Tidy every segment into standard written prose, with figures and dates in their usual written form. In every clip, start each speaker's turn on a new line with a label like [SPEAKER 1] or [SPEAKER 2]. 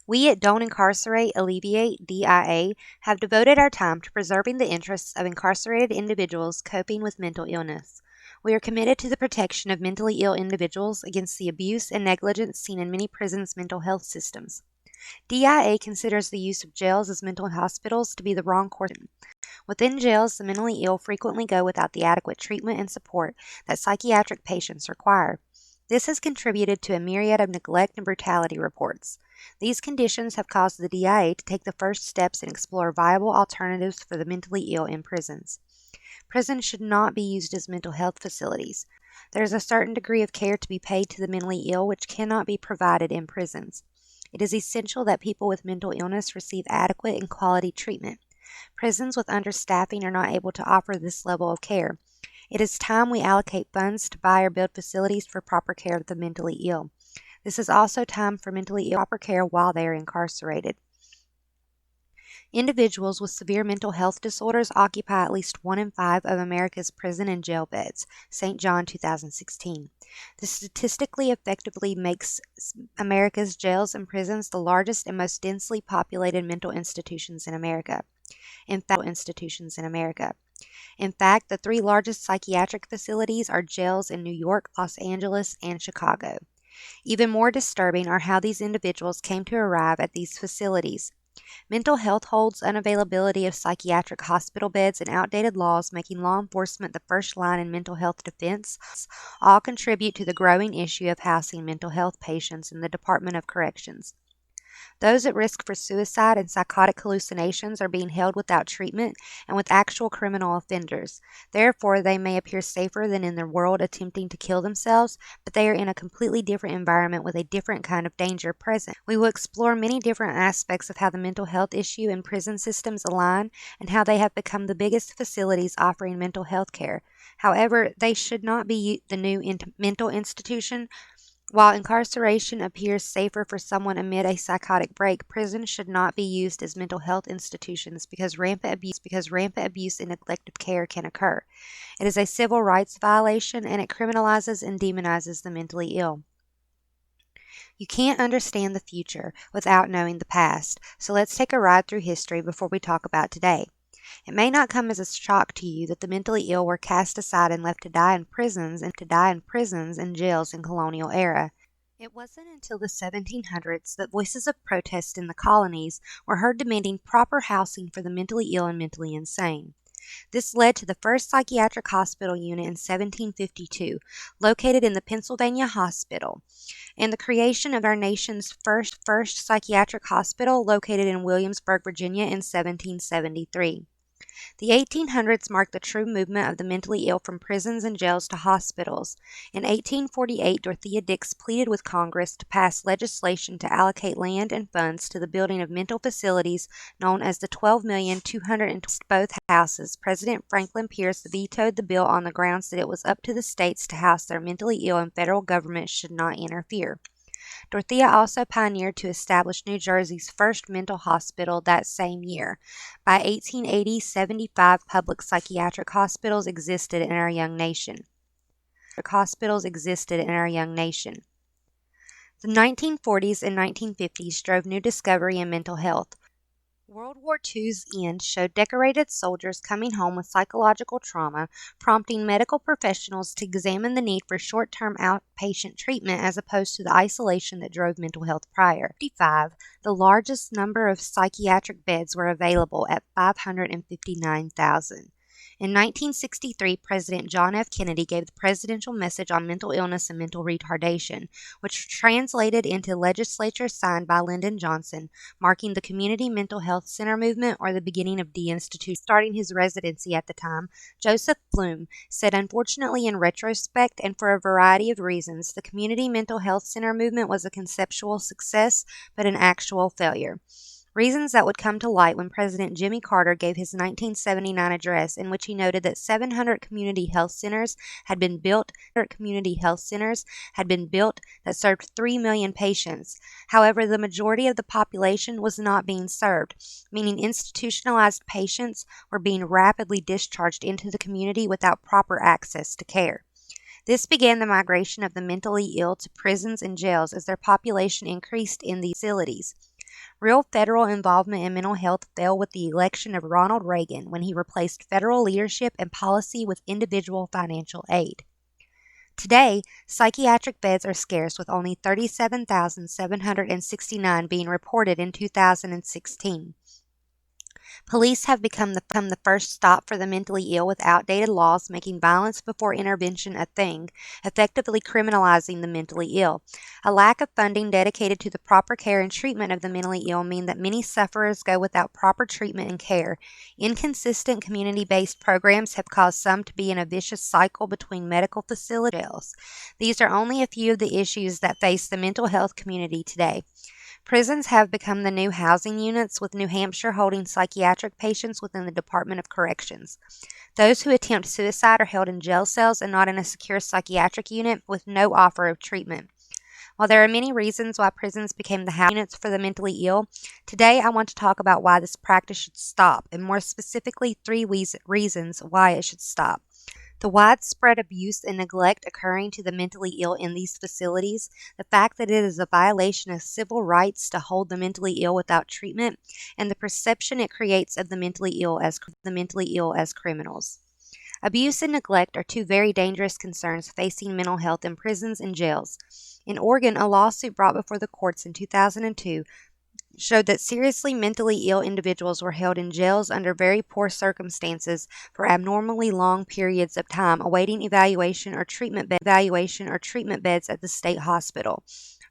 [SPEAKER 1] We at Don't Incarcerate, Alleviate, DIA, have devoted our time to preserving the interests of incarcerated individuals coping with mental illness. We are committed to the protection of mentally ill individuals against the abuse and negligence seen in many prisons' mental health systems. DIA considers the use of jails as mental hospitals to be the wrong course. Within jails, the mentally ill frequently go without the adequate treatment and support that psychiatric patients require. This has contributed to a myriad of neglect and brutality reports. These conditions have caused the DIA to take the first steps and explore viable alternatives for the mentally ill in prisons. Prisons should not be used as mental health facilities. There is a certain degree of care to be paid to the mentally ill which cannot be provided in prisons. It is essential that people with mental illness receive adequate and quality treatment. Prisons with understaffing are not able to offer this level of care. It is time we allocate funds to buy or build facilities for proper care of the mentally ill. This is also time for mentally ill proper care while they are incarcerated. Individuals with severe mental health disorders occupy at least 1 in 5 of America's prison and jail beds, St. John 2016. This statistically effectively makes America's jails and prisons the largest and most densely populated mental institutions in America. In fact, the 3 largest psychiatric facilities are jails in New York, Los Angeles, and Chicago. Even more disturbing are how these individuals came to arrive at these facilities. Mental health holds, unavailability of psychiatric hospital beds, and outdated laws making law enforcement the first line in mental health defense all contribute to the growing issue of housing mental health patients in the Department of Corrections. Those at risk for suicide and psychotic hallucinations are being held without treatment and with actual criminal offenders. Therefore, they may appear safer than in the world attempting to kill themselves, but they are in a completely different environment with a different kind of danger present. We will explore many different aspects of how the mental health issue and prison systems align and how they have become the biggest facilities offering mental health care. However, they should not be the new mental institution. While incarceration appears safer for someone amid a psychotic break, prisons should not be used as mental health institutions because rampant abuse and neglect of care can occur. It is a civil rights violation and it criminalizes and demonizes the mentally ill. You can't understand the future without knowing the past, so let's take a ride through history before we talk about today. It may not come as a shock to you that the mentally ill were cast aside and left to die in prisons and jails in colonial era. It wasn't until the 1700s that voices of protest in the colonies were heard demanding proper housing for the mentally ill and mentally insane. This led to the first psychiatric hospital unit in 1752, located in the Pennsylvania Hospital, and the creation of our nation's first psychiatric hospital, located in Williamsburg, Virginia, in 1773. The 1800s marked the true movement of the mentally ill from prisons and jails to hospitals. In 1848, Dorothea Dix pleaded with Congress to pass legislation to allocate land and funds to the building of mental facilities known as the $12,200,000. Both houses. President Franklin Pierce vetoed the bill on the grounds that it was up to the states to house their mentally ill and federal government should not interfere. Dorothea also pioneered to establish New Jersey's first mental hospital that same year. By 1880, 75 public psychiatric hospitals existed in our young nation. The 1940s and 1950s drove new discovery in mental health. World War II's end showed decorated soldiers coming home with psychological trauma, prompting medical professionals to examine the need for short-term outpatient treatment as opposed to the isolation that drove mental health prior. 1955, the largest number of psychiatric beds were available at 559,000. In 1963, President John F. Kennedy gave the presidential message on mental illness and mental retardation, which translated into legislation signed by Lyndon Johnson, marking the Community Mental Health Center movement or the beginning of deinstitution. Starting his residency at the time, Joseph Flume said, "Unfortunately, in retrospect, and for a variety of reasons, the Community Mental Health Center movement was a conceptual success, but an actual failure." Reasons that would come to light when President Jimmy Carter gave his 1979 address, in which he noted that 700 community health centers had been built that served 3 million patients. However, the majority of the population was not being served, meaning institutionalized patients were being rapidly discharged into the community without proper access to care. This began the migration of the mentally ill to prisons and jails as their population increased in these facilities. Real federal involvement in mental health fell with the election of Ronald Reagan when he replaced federal leadership and policy with individual financial aid. Today, psychiatric beds are scarce, with only 37,769 being reported in 2016. Police have become the first stop for the mentally ill, with outdated laws making violence before intervention a thing, effectively criminalizing the mentally ill. A lack of funding dedicated to the proper care and treatment of the mentally ill mean that many sufferers go without proper treatment and care. Inconsistent community-based programs have caused some to be in a vicious cycle between medical facilities and jails. These are only a few of the issues that face the mental health community today. Prisons have become the new housing units, with New Hampshire holding psychiatric patients within the Department of Corrections. Those who attempt suicide are held in jail cells and not in a secure psychiatric unit with no offer of treatment. While there are many reasons why prisons became the housing units for the mentally ill, today I want to talk about why this practice should stop, and more specifically, three reasons why it should stop. The widespread abuse and neglect occurring to the mentally ill in these facilities, the fact that it is a violation of civil rights to hold the mentally ill without treatment, and the perception it creates of the mentally ill as criminals. Abuse and neglect are two very dangerous concerns facing mental health in prisons and jails. In Oregon, a lawsuit brought before the courts in 2002 showed that seriously mentally ill individuals were held in jails under very poor circumstances for abnormally long periods of time, awaiting evaluation or treatment beds at the state hospital.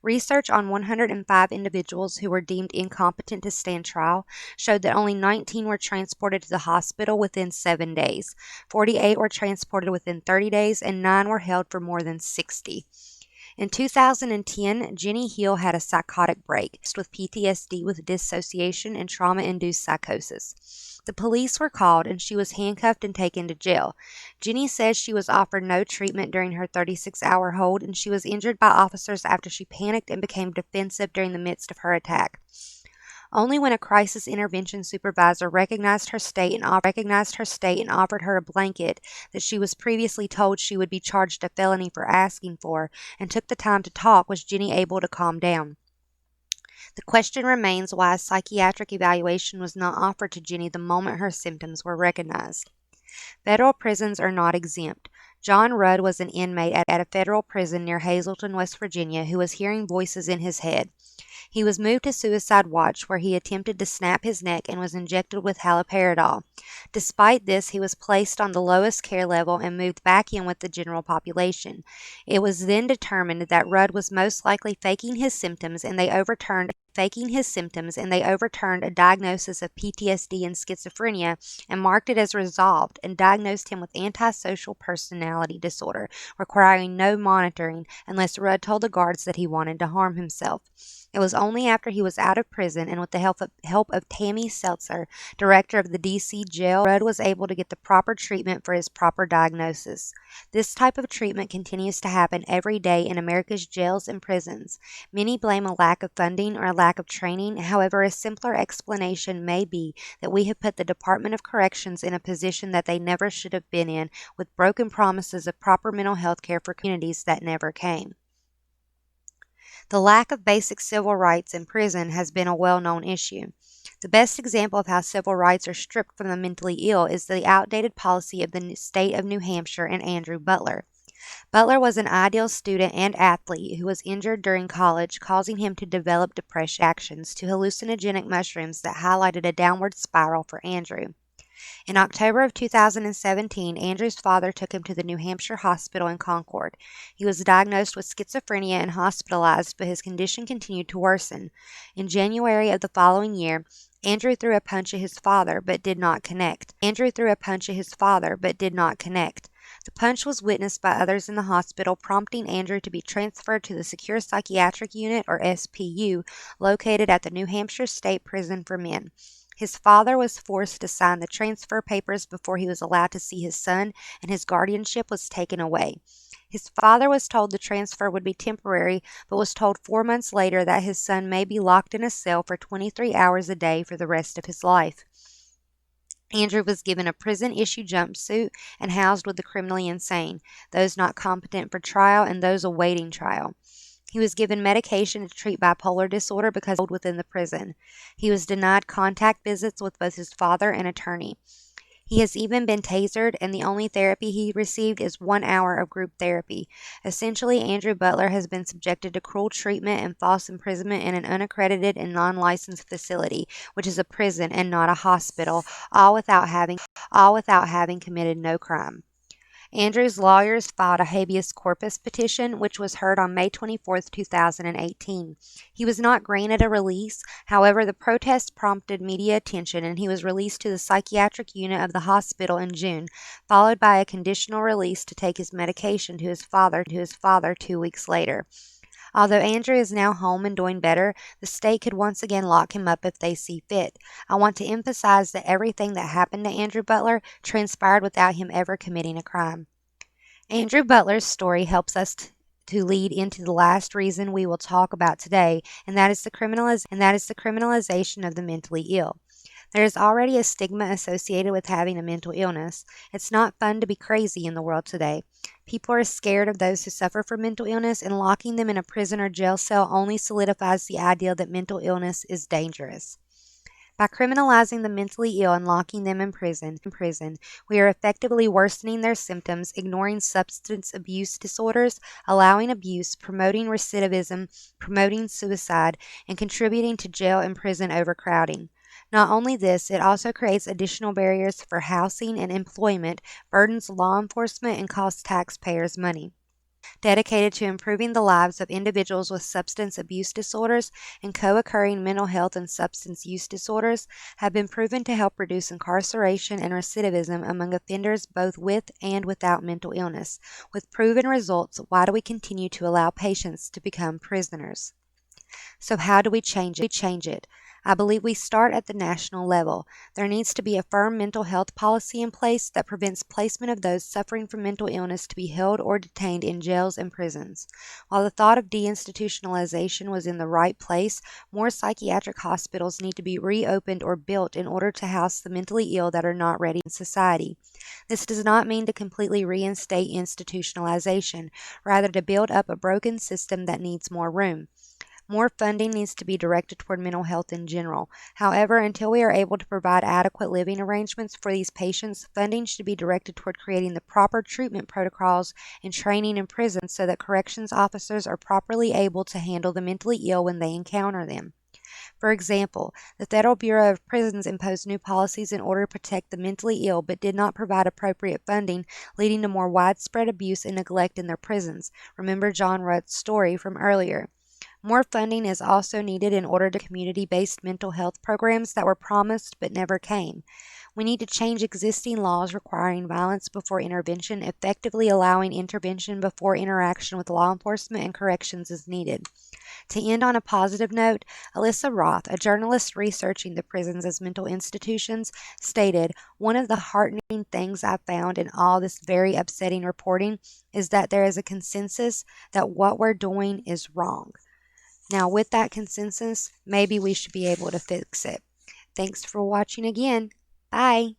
[SPEAKER 1] Research on 105 individuals who were deemed incompetent to stand trial showed that only 19 were transported to the hospital within 7 days, 48 were transported within 30 days, and 9 were held for more than 60. In 2010, Jenny Hill had a psychotic break with PTSD with dissociation and trauma-induced psychosis. The police were called and she was handcuffed and taken to jail. Jenny says she was offered no treatment during her 36-hour hold, and she was injured by officers after she panicked and became defensive during the midst of her attack. Only when a crisis intervention supervisor recognized her state and offered her a blanket that she was previously told she would be charged a felony for asking for, and took the time to talk, was Jenny able to calm down. The question remains why a psychiatric evaluation was not offered to Jenny the moment her symptoms were recognized. Federal prisons are not exempt. John Rudd was an inmate at a federal prison near Hazleton, West Virginia, who was hearing voices in his head. He was moved to suicide watch, where he attempted to snap his neck and was injected with haloperidol. Despite this, he was placed on the lowest care level and moved back in with the general population. It was then determined that Rudd was most likely faking his symptoms, and they overturned a diagnosis of PTSD and schizophrenia and marked it as resolved, and diagnosed him with antisocial personality disorder, requiring no monitoring unless Rudd told the guards that he wanted to harm himself. It was only after he was out of prison and with the help of Tammy Seltzer, director of the D.C. jail, Rudd was able to get the proper treatment for his proper diagnosis. This type of treatment continues to happen every day in America's jails and prisons. Many blame a lack of funding or a lack of training. However, a simpler explanation may be that we have put the Department of Corrections in a position that they never should have been in, with broken promises of proper mental health care for communities that never came. The lack of basic civil rights in prison has been a well-known issue. The best example of how civil rights are stripped from the mentally ill is the outdated policy of the state of New Hampshire and Andrew Butler. Butler was an ideal student and athlete who was injured during college, causing him to develop depression reactions to hallucinogenic mushrooms that highlighted a downward spiral for Andrew. In October of 2017, Andrew's father took him to the New Hampshire hospital in Concord. He was diagnosed with schizophrenia and hospitalized, but his condition continued to worsen. In January of the following year, Andrew threw a punch at his father, but did not connect. The punch was witnessed by others in the hospital, prompting Andrew to be transferred to the Secure Psychiatric Unit, or SPU, located at the New Hampshire State Prison for Men. His father was forced to sign the transfer papers before he was allowed to see his son, and his guardianship was taken away. His father was told the transfer would be temporary, but was told 4 months later that his son may be locked in a cell for 23 hours a day for the rest of his life. Andrew was given a prison-issue jumpsuit and housed with the criminally insane, those not competent for trial, and those awaiting trial. He was given medication to treat bipolar disorder because within the prison. He was denied contact visits with both his father and attorney. He has even been tasered, and the only therapy he received is 1 hour of group therapy. Essentially, Andrew Butler has been subjected to cruel treatment and false imprisonment in an unaccredited and non-licensed facility, which is a prison and not a hospital, all without having committed no crime. Andrew's lawyers filed a habeas corpus petition, which was heard on May 24, 2018. He was not granted a release. However, the protest prompted media attention, and he was released to the psychiatric unit of the hospital in June, followed by a conditional release to take his medication to his father 2 weeks later. Although Andrew is now home and doing better, the state could once again lock him up if they see fit. I want to emphasize that everything that happened to Andrew Butler transpired without him ever committing a crime. Andrew Butler's story helps us to lead into the last reason we will talk about today, and that is the criminalization of the mentally ill. There is already a stigma associated with having a mental illness. It's not fun to be crazy in the world today. People are scared of those who suffer from mental illness, and locking them in a prison or jail cell only solidifies the idea that mental illness is dangerous. By criminalizing the mentally ill and locking them in prison, we are effectively worsening their symptoms, ignoring substance abuse disorders, allowing abuse, promoting recidivism, promoting suicide, and contributing to jail and prison overcrowding. Not only this, it also creates additional barriers for housing and employment, burdens law enforcement, and costs taxpayers money. Dedicated to improving the lives of individuals with substance abuse disorders and co-occurring mental health and substance use disorders have been proven to help reduce incarceration and recidivism among offenders both with and without mental illness. With proven results, why do we continue to allow patients to become prisoners? So how do we change it? I believe we start at the national level. There needs to be a firm mental health policy in place that prevents placement of those suffering from mental illness to be held or detained in jails and prisons. While the thought of deinstitutionalization was in the right place, more psychiatric hospitals need to be reopened or built in order to house the mentally ill that are not ready in society. This does not mean to completely reinstate institutionalization, rather to build up a broken system that needs more room. More funding needs to be directed toward mental health in general. However, until we are able to provide adequate living arrangements for these patients, funding should be directed toward creating the proper treatment protocols and training in prisons so that corrections officers are properly able to handle the mentally ill when they encounter them. For example, the Federal Bureau of Prisons imposed new policies in order to protect the mentally ill but did not provide appropriate funding, leading to more widespread abuse and neglect in their prisons. Remember John Rutt's story from earlier. More funding is also needed in order to community-based mental health programs that were promised but never came. We need to change existing laws requiring violence before intervention, effectively allowing intervention before interaction with law enforcement and corrections is needed. To end on a positive note, Alyssa Roth, a journalist researching the prisons as mental institutions, stated, "One of the heartening things I found in all this very upsetting reporting is that there is a consensus that what we're doing is wrong. Now, with that consensus, maybe we should be able to fix it." Thanks for watching again. Bye.